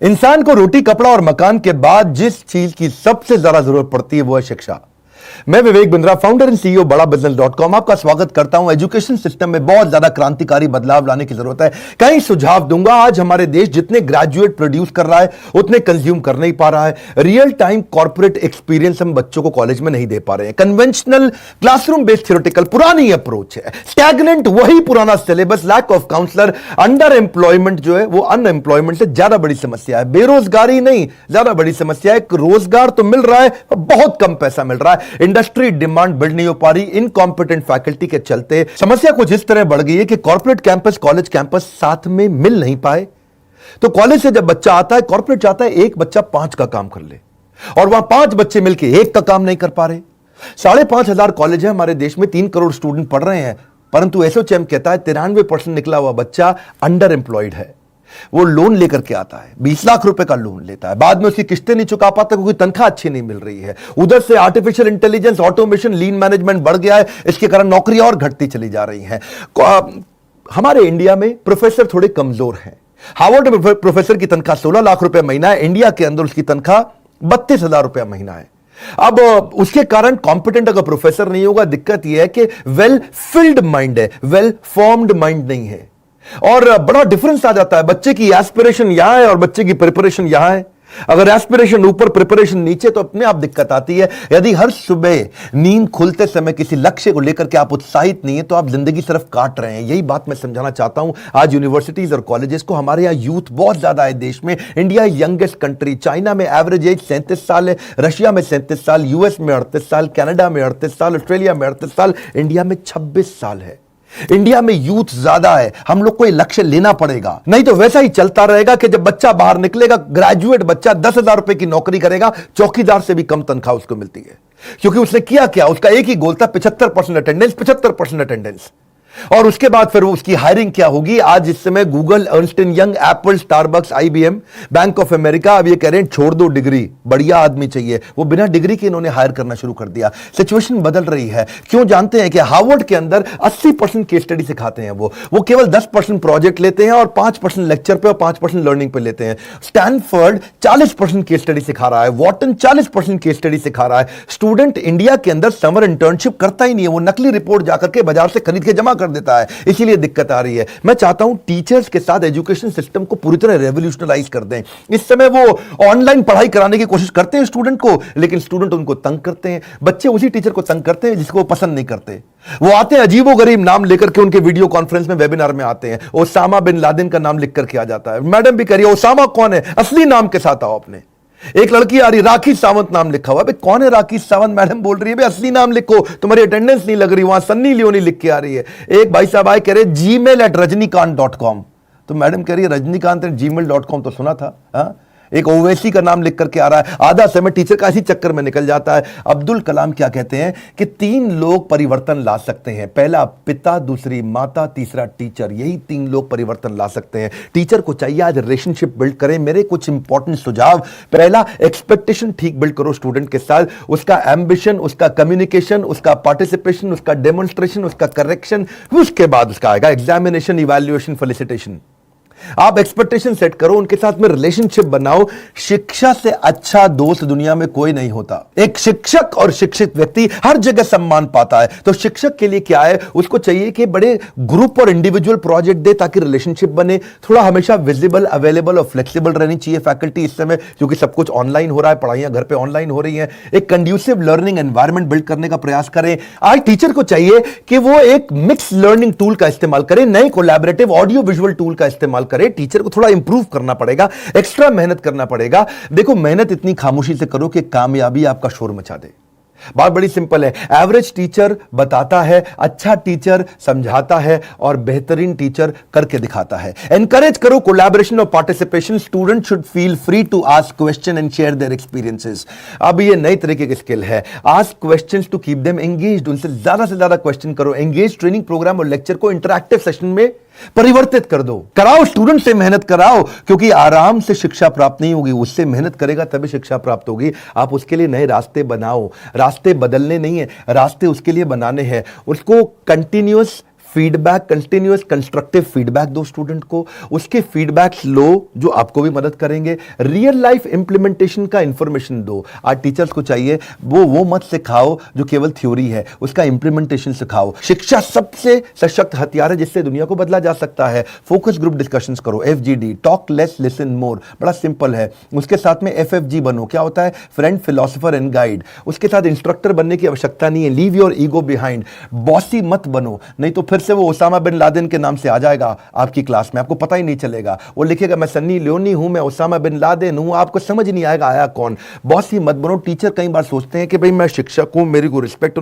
इंसान को रोटी, कपड़ा और मकान के बाद जिस चीज की सबसे ज्यादा जरूरत पड़ती है वो है शिक्षा। मैं Vivek Bindra, founder and CEO बड़ा बिजनेस.com आपका स्वागत करता हूं। एजुकेशन सिस्टम में बहुत ज्यादा क्रांतिकारी बदलाव लाने की जरूरत है। कई सुझाव दूंगा। आज हमारे देश जितने ग्रेजुएट प्रोड्यूस कर रहा है उतने कंज्यूम कर नहीं पा रहा है। रियल टाइम कॉर्पोरेट एक्सपीरियंस हम बच्चों को कॉलेज में नहीं दे पा रहे हैं। कन्वेंशनल क्लासरूम बेस्ड थ्योरेटिकल पुरानी अप्रोच है। स्टैग्नेंट वही पुराना syllabus, lack of counsellor, under employment जो है वो अनएम्प्लॉयमेंट से ज्यादा बड़ी समस्या है। बेरोजगारी नहीं, ज्यादा बड़ी समस्या है। रोजगार तो मिल रहा है, बहुत कम पैसा मिल रहा है। इंडस्ट्री डिमांड बिल्ड नहीं हो पा रही। इनकॉम्पिटेंट फैकल्टी के चलते समस्या कुछ इस तरह बढ़ गई है कि कॉर्पोरेट कैंपस, कॉलेज कैंपस साथ में मिल नहीं पाए। तो कॉलेज से जब बच्चा आता है, कॉर्पोरेट चाहता है एक बच्चा 5 का काम कर ले, और वहां 5 बच्चे मिलकर 1 का काम नहीं कर पा रहे। 5,500 कॉलेज है हमारे देश में, 3 करोड़ स्टूडेंट पढ़ रहे हैं, परंतु एसोचैम कहता है 93% निकला हुआ बच्चा अंडर एम्प्लॉयड है। वो लोन लेकर के आता है, 20 लाख रुपए का लोन लेता है, बाद में उसकी किस्तें नहीं चुका पाता क्योंकि तनख्वाह अच्छी नहीं मिल रही है। उधर से आर्टिफिशियल इंटेलिजेंस, ऑटोमेशन, लीन मैनेजमेंट बढ़ गया है, इसके कारण नौकरियां और घटती चली जा रही हैं। हमारे इंडिया में प्रोफेसर थोड़े कमजोर हैं। हार्वर्ड में प्रोफेसर की तनख्वाह 16 लाख रुपए महीना है, इंडिया के अंदर उसकी तनख्वाह 32,000 रुपया महीना है। अब उसके कारण कॉम्पिटेंट अगर प्रोफेसर नहीं होगा, दिक्कत यह है कि वेल फिल्ड माइंड है, वेल फॉर्म्ड माइंड नहीं है, और बड़ा डिफरेंस आ जाता है। बच्चे की एस्पिरेशन यहां है और बच्चे की प्रिपरेशन यहां है। अगर एस्पिरेशन ऊपर, प्रिपरेशन नीचे, तो अपने आप दिक्कत आती है। यदि हर सुबह नींद खुलते समय किसी लक्ष्य को लेकर के आप उत्साहित नहीं है तो आप जिंदगी सिर्फ काट रहे हैं। यही बात मैं समझाना चाहता हूं आज यूनिवर्सिटीज और कॉलेजेस को। हमारे यहां यूथ बहुत ज्यादा है देश में। India youngest country. चाइना में एवरेज एज 37 साल है, रशिया में 37 साल, यूएस में 38 साल, कनाडा में 38 साल, ऑस्ट्रेलिया में 38 साल, इंडिया में 26 साल है। इंडिया में यूथ ज्यादा है। हम लोग को लक्ष्य लेना पड़ेगा, नहीं तो वैसा ही चलता रहेगा कि जब बच्चा बाहर निकलेगा, ग्रेजुएट बच्चा 10,000 रुपए की नौकरी करेगा, चौकीदार से भी कम तनख्वाह उसको मिलती है। क्योंकि उसने किया क्या, उसका एक ही गोल था 75% अटेंडेंस, 75% अटेंडेंस। और उसके बाद फिर उसकी हायरिंग क्या होगी। आज इस समय Google, Ernst and young, Apple, Starbucks, IBM, bank of America अब ये कह रहे हैं छोड़ दो डिग्री, बढ़िया आदमी चाहिए। वो बिना डिग्री के इन्होंने हायर करना शुरू कर दिया। सिचुएशन बदल रही है। क्यों जानते हैं कि हार्वर्ड के अंदर 80% केस स्टडी सिखाते हैं। वो केवल 10% प्रोजेक्ट लेते हैं और 5% लेक्चर पे और 5% लर्निंग पे लेते हैं। स्टैनफोर्ड 40% केस स्टडी सिखा रहा है, वॉटन 40% केस स्टडी सिखा रहा है। स्टूडेंट इंडिया के अंदर समर इंटर्नशिप करता ही नहीं है, वो नकली रिपोर्ट जाकर के बाजार से खरीद के जमा देता है, इसीलिए दिक्कत आ रही है। मैं चाहता हूं टीचर्स के साथ एजुकेशन सिस्टम को पूरी तरह रेवोल्यूशनलाइज कर दें। इस समय वो ऑनलाइन पढ़ाई कराने की कोशिश करते हैं स्टूडेंट को, लेकिन स्टूडेंट उनको तंग करते हैं। बच्चे उसी टीचर को तंग करते हैं जिसको वो पसंद नहीं करते। वो आते हैं अजीबोगरीब नाम लेकर के, उनके वीडियो कॉन्फ्रेंस में, वेबिनार में आते हैं। ओसामा बिन लादेन का नाम लिख करके आ जाता है। मैडम भी कह रही है ओसामा कौन है, असली नाम के साथ आओ अपने। एक लड़की आ रही, राखी सावंत नाम लिखा हुआ। कौन है राखी सावंत? मैडम बोल रही है असली नाम लिखो, तुम्हारी अटेंडेंस नहीं लग रही। वहां सन्नी लियोनी लिख के आ रही है। एक भाई साहब आए, कह रहे gmail@rajnikant.com। तो मैडम कह रही है रजनीकांत gmail.com तो सुना था। हाँ, एक ओवैसी का नाम लिख करके आ रहा है। आधा समय टीचर का इसी चक्कर में निकल जाता है। अब्दुल कलाम क्या कहते हैं कि 3 लोग परिवर्तन ला सकते हैं, पहला पिता, दूसरी माता, तीसरा टीचर। यही 3 लोग परिवर्तन ला सकते हैं। टीचर को चाहिए आज रिलेशनशिप बिल्ड करें। मेरे कुछ इंपॉर्टेंट सुझाव: पहला, एक्सपेक्टेशन ठीक बिल्ड करो स्टूडेंट के साथ। उसका एम्बिशन, उसका कम्युनिकेशन, उसका पार्टिसिपेशन, उसका डेमोन्स्ट्रेशन, उसका करेक्शन। उसके बाद उसका आएगा एग्जामिनेशन, इवैल्यूएशन, फेलिसिटेशन। आप एक्सपेक्टेशन सेट करो, उनके साथ में रिलेशनशिप बनाओ। शिक्षा से अच्छा दोस्त दुनिया में कोई नहीं होता। एक शिक्षक और शिक्षित व्यक्ति हर जगह सम्मान पाता है। तो शिक्षक के लिए क्या है, उसको चाहिए कि बड़े ग्रुप और इंडिविजुअल प्रोजेक्ट दे ताकि रिलेशनशिप बने। थोड़ा हमेशा विजिबल, अवेलेबल और फ्लेक्सिबल रहनी चाहिए फैकल्टी इस समय, क्योंकि सब कुछ ऑनलाइन हो रहा है, पढ़ाइयां घर पे ऑनलाइन हो रही हैं। एक कंड्यूसिव लर्निंग एनवायरनमेंट बिल्ड करने का प्रयास करें। आज टीचर को चाहिए कि वो एक मिक्स लर्निंग टूल का इस्तेमाल करें, नए कोलैबोरेटिव ऑडियो विजुअल टूल का इस्तेमाल करें। टीचर को थोड़ा इंप्रूव करना पड़ेगा, एक्स्ट्रा मेहनत करना पड़ेगा। देखो, मेहनत इतनी खामोशी से करो कि कामयाबी आपका शोर मचा दे। बात बड़ी सिंपल है। एवरेज टीचर बताता है, अच्छा टीचर समझाता है, और बेहतरीन टीचर करके दिखाता है। एनकरेज करो कोलैबोरेशन और participation. Student should feel free to ask question and share their experiences. अब ये नई तरीके की स्किल है, ask questions to keep them engaged. उनसे से ज्यादा क्वेश्चन करो। एंगेज ट्रेनिंग प्रोग्राम और लेक्चर को इंटरैक्टिव सेशन में परिवर्तित कर दो। कराओ, स्टूडेंट से मेहनत कराओ, क्योंकि आराम से शिक्षा प्राप्त नहीं होगी, उससे मेहनत करेगा तभी शिक्षा प्राप्त होगी। आप उसके लिए नए रास्ते बनाओ। रास्ते बदलने नहीं है, रास्ते उसके लिए बनाने हैं। उसको continuous feedback, continuous constructive feedback दो स्टूडेंट को, उसके फीडबैक्स लो जो आपको भी मदद करेंगे। रियल लाइफ इंप्लीमेंटेशन का इंफॉर्मेशन दो। आज टीचर्स को चाहिए वो मत सिखाओ जो केवल थ्योरी है, उसका इंप्लीमेंटेशन सिखाओ। शिक्षा सबसे सशक्त हथियार है जिससे दुनिया को बदला जा सकता है। फोकस ग्रुप डिस्कशंस करो, FGD, talk less listen more, बड़ा सिंपल है। उसके साथ में FFG बनो, क्या होता है? Friend, philosopher and guide. उसके साथ इंस्ट्रक्टर बनने की आवश्यकता नहीं है, leave your ego behind. Bossy मत बनो, नहीं तो फिर से वो ओसामा बिन लादेन के नाम से आ जाएगा आपकी क्लास में, आपको पता ही नहीं चलेगा। वो लिखेगा मैं सन्नी लियोनी हूं, मैं ओसामा बिन लादेन हूं, आपको समझ नहीं आएगा आया कौन। बॉसी मत बनो। टीचर कई बार सोचते हैं कि भाई मैं शिक्षक हूं, मेरी को रिस्पेक्ट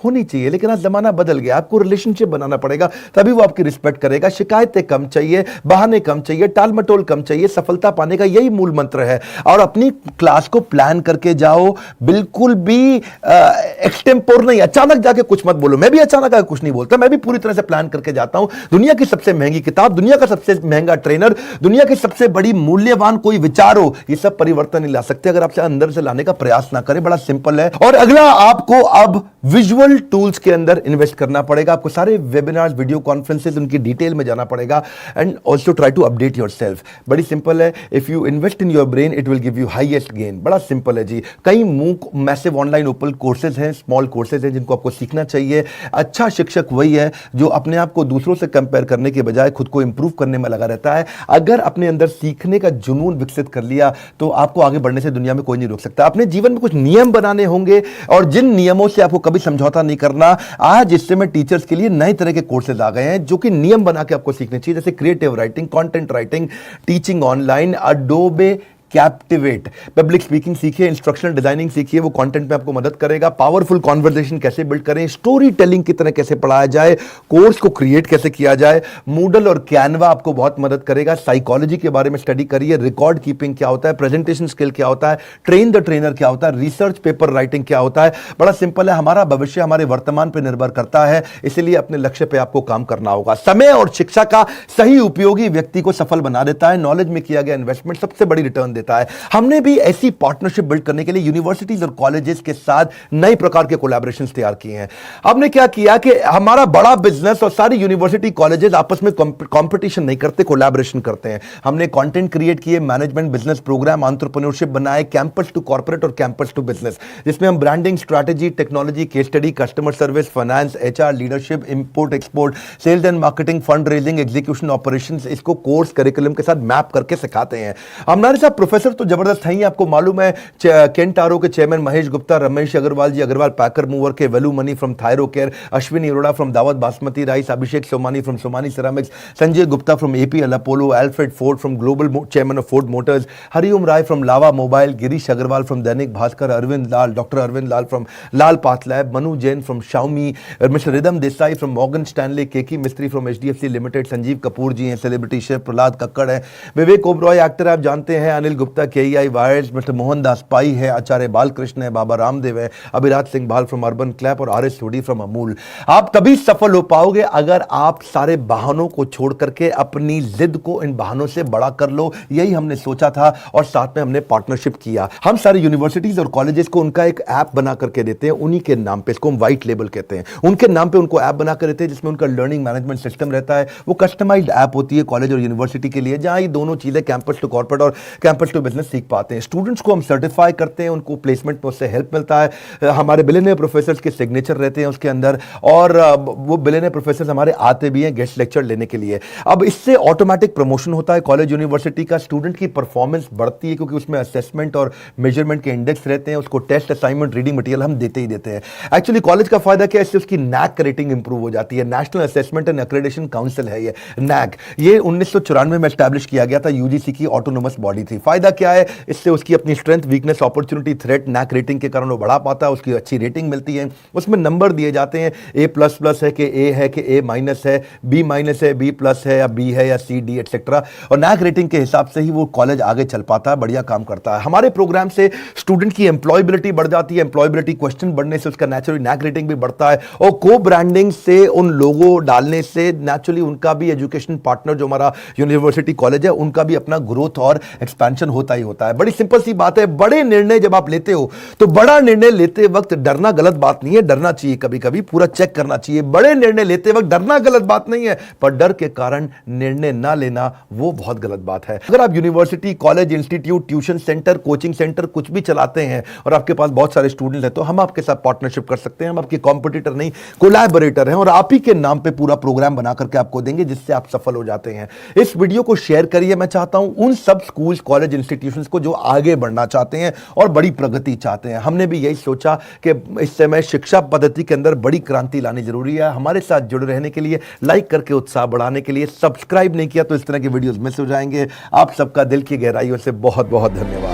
होनी चाहिए, लेकिन आज जमाना बदल गया, आपको रिलेशनशिप बनाना पड़ेगा, तभी वो आपकी रिस्पेक्ट करेगा। शिकायतें कम चाहिए, बहाने कम चाहिए, टाल मटोल कम चाहिए। सफलता पाने का यही मूल मंत्र है। और अपनी क्लास को प्लान करके जाओ, बिल्कुल भी एक्सटेम्पोर नहीं, अचानक जाके कुछ मत बोलो। मैं भी अचानक आके कुछ नहीं बोलता, मैं भी पूरी तरह से प्लान करके जाता हूं। दुनिया की सबसे महंगी किताब, दुनिया का सबसे महंगा ट्रेनर, दुनिया की सबसे बड़ी मूल्यवान कोई विचार हो, ये सब परिवर्तन नहीं ला सकते अगर आपसे अंदर से लाने का प्रयास ना करें। बड़ा सिंपल है। और अगला, आपको अब विजुअल टूल्स के अंदर इन्वेस्ट करना पड़ेगा। आपको सारे वेबिनार्स, वीडियो कॉन्फ्रेंसेस, उनकी डिटेल में जाना पड़ेगा। And also try to update yourself. बड़ी सिंपल है। If you invest in your brain it will give you highest gain. बड़ा सिंपल है जी। कई MOOC massive online open courses हैं, स्मॉल कोर्सेज हैं जिनको आपको सीखना चाहिए। अच्छा शिक्षक वही है जो अपने आप को दूसरों से कंपेयर करने के बजाय खुद को इंप्रूव करने में लगा रहता है। अगर अपने अंदर सीखने का जुनून विकसित कर लिया तो आपको आगे बढ़ने से दुनिया में कोई नहीं रोक सकता। अपने जीवन में कुछ नियम बनाने होंगे और जिन नियमों से आपको कभी समझौता नहीं करना। आज इस समय टीचर्स के लिए नए तरह के कोर्सेज आ गए हैं जो कि नियम बना के आपको सीखने चाहिए, जैसे creative writing, content writing, teaching online, Adobe captivate. Public speaking सीखिए, इंस्ट्रक्शनल डिजाइनिंग सीखिए, वो कंटेंट में आपको मदद करेगा। पावरफुल कॉन्वर्सेशन कैसे बिल्ड करें, स्टोरी टेलिंग की तरह कैसे पढ़ाया जाए, कोर्स को क्रिएट कैसे किया जाए। मूडल और कैनवा आपको बहुत मदद करेगा। साइकोलॉजी के बारे में स्टडी करिए, रिकॉर्ड कीपिंग क्या होता है, प्रेजेंटेशन स्किल क्या होता है, ट्रेन द ट्रेनर क्या होता है, रिसर्च पेपर राइटिंग क्या होता है। बड़ा सिंपल है। हमारा भविष्य हमारे वर्तमान पर निर्भर करता है, इसलिए अपने लक्ष्य पर आपको काम करना होगा। समय और शिक्षा का सही उपयोगी व्यक्ति को सफल बना देता है। नॉलेज में किया गया इन्वेस्टमेंट सबसे बड़ी रिटर्न देता है। हमने भी ऐसी पार्टनरशिप बिल्ड करने के लिए यूनिवर्सिटीज और कॉलेजेस के साथ नए प्रकार के कोलैबोरेशंस तैयार किए हैं। हमने क्या किया कि हमारा बड़ा बिजनेस और सारी यूनिवर्सिटी कॉलेजेस आपस में कंपटीशन नहीं करते, कोलैबोरेशन करते हैं। हमने कंटेंट क्रिएट किए, मैनेजमेंट बिजनेस प्रोग्राम, एंटरप्रेन्योरशिप बनाए, कैंपस टू कॉर्पोरेट और कैंपस टू बिजनेस, जिसमें हम branding, strategy, technology, case study, customer service, finance, HR, leadership, import export, sales and marketing, fund raising, execution, operations, इसको course curriculum के साथ map करके सिखाते हैं। हमारे साथ प्रोफेसर तो जबरदस्त है ही, आपको मालूम है। केंटारो के chairman Mahesh Gupta, Ramesh Agarwal ji, Agarwal packer mover के Velu Mani from Thyrocare, Ashwini Arora from Daawat basmati rice, Abhishek Somani from Somani ceramics, Sanjay Gupta from APL Apollo, Alfred Ford from global chairman of Ford Motors, Hariom Rai from Lava mobile, Girish Agarwal from Dainik Bhaskar, Arvind Lal, doctor Arvind Lal from Lal path lab, Manu Jain from Xiaomi, mister Ridham Desai from Morgan Stanley, Keki Mistry from HDFC limited, Sanjeev Kapoor ji हैं celebrity chef, Prahlad Kakkar है, Vivek Oberoi actor आप जानते हैं, Anil Gupta KEI wires, mister Mohandas Pai है, आचार्य बालकृष्ण है, बाबा रामदेव है, अभिराज सिंह भाल from urban clap और RS सोडी फ्रॉम अमूल। आप तभी सफल हो पाओगे अगर आप सारे बहानों को छोड़ करके अपनी जिद को इन बहानों से बड़ा कर लो। यही हमने सोचा था और साथ में हमने पार्टनरशिप किया। हम सारी यूनिवर्सिटीज और कॉलेजेस को उनका एक ऐप बना करके देते हैं, उन्हीं के नाम पे, इसको हम व्हाइट लेबल कहते हैं, उनके नाम पे उनको ऐप बना कर देते हैं जिसमें उनका लर्निंग मैनेजमेंट सिस्टम रहता है। वो कस्टमाइज्ड ऐप होती है कॉलेज और यूनिवर्सिटी के लिए, जहां ये दोनों चीजें कैंपस टू कॉर्पोरेट और कैंपस टू बिजनेस सीख पाते हैं। स्टूडेंट्स को हम सर्टिफाई करते हैं, उनको प्लेसमेंट में उससे हेल्प मिलता है। हमारे बिलियनियर प्रोफेसर्स के सिग्नेचर रहते हैं उसके अंदर, और वो बिलियनियर प्रोफेसर्स हमारे आते भी हैं गेस्ट लेक्चर लेने के लिए। अब इससे ऑटोमेटिक प्रमोशन होता है कॉलेज यूनिवर्सिटी का, स्टूडेंट की परफॉर्मेंस बढ़ती है क्योंकि उसमें असेसमेंट और मेजरमेंट के इंडेक्स रहते हैं। उसको टेस्ट, असाइनमेंट, रीडिंग मटेरियल हम देते ही देते हैं। एक्चुअली कॉलेज का फायदा क्या है, इससे उसकी NAAC रेटिंग इंप्रूव हो जाती है। National assessment and accreditation council है ये NAAC। ये 1994 में एस्टैब्लिश किया गया था, UGC की ऑटोनोमस बॉडी थी। फायदा क्या है, इससे उसकी अपनी strength, weakness, opportunity, threat NAAC rating के कारण वो बढ़ा पाता है, उसकी अच्छी रेटिंग मिलती है। उसमें नंबर दिए जाते हैं, A++ है कि A है कि A- है, B- है, B+ है या B है या C, D एटसेट्रा। और NAAC रेटिंग के हिसाब से ही वो कॉलेज आगे चल पाता है, बढ़िया काम करता है। हमारे प्रोग्राम से स्टूडेंट की एम्प्लॉयबिलिटी बढ़ जाती है, एम्प्लॉयबिलिटी क्वेश्चन बढ़ने से उसका नेचुरली NAAC रेटिंग भी बढ़ता है, और को ब्रांडिंग से उन लोगों डालने से नेचुरली उनका भी एजुकेशन पार्टनर जो हमारा यूनिवर्सिटी कॉलेज है उनका भी अपना ग्रोथ और एक्सपेंशन कंफ्यूजन होता ही होता है। बड़ी सिंपल सी बात है, बड़े निर्णय जब आप लेते हो तो बड़ा निर्णय लेते वक्त डरना गलत बात नहीं है, डरना चाहिए, कभी कभी पूरा चेक करना चाहिए। बड़े निर्णय लेते वक्त डरना गलत बात नहीं है, पर डर के कारण निर्णय ना लेना वो बहुत गलत बात है। अगर आप university, college, institute, tuition centre, coaching centre कुछ भी चलाते हैं और आपके पास बहुत सारे स्टूडेंट्स हैं, तो हम आपके साथ पार्टनरशिप कर सकते हैं। हम आपके कॉम्पिटिटर नहीं, कोलैबोरेटर हैं, और आप ही के नाम पे पूरा प्रोग्राम बना करके आपको देंगे जिससे आप सफल हो जाते हैं। इस वीडियो को शेयर करिए। मैं चाहता हूं उन सब स्कूल, कॉलेज, इंस्टीट्यूशंस को जो आगे बढ़ना चाहते हैं और बड़ी प्रगति चाहते हैं। हमने भी यही सोचा कि इस समय शिक्षा पद्धति के अंदर बड़ी क्रांति लानी जरूरी है। हमारे साथ जुड़े रहने के लिए, लाइक करके उत्साह बढ़ाने के लिए, सब्सक्राइब नहीं किया तो इस तरह के वीडियोस मिस हो जाएंगे। आप सबका दिल की गहराइयों से बहुत बहुत धन्यवाद।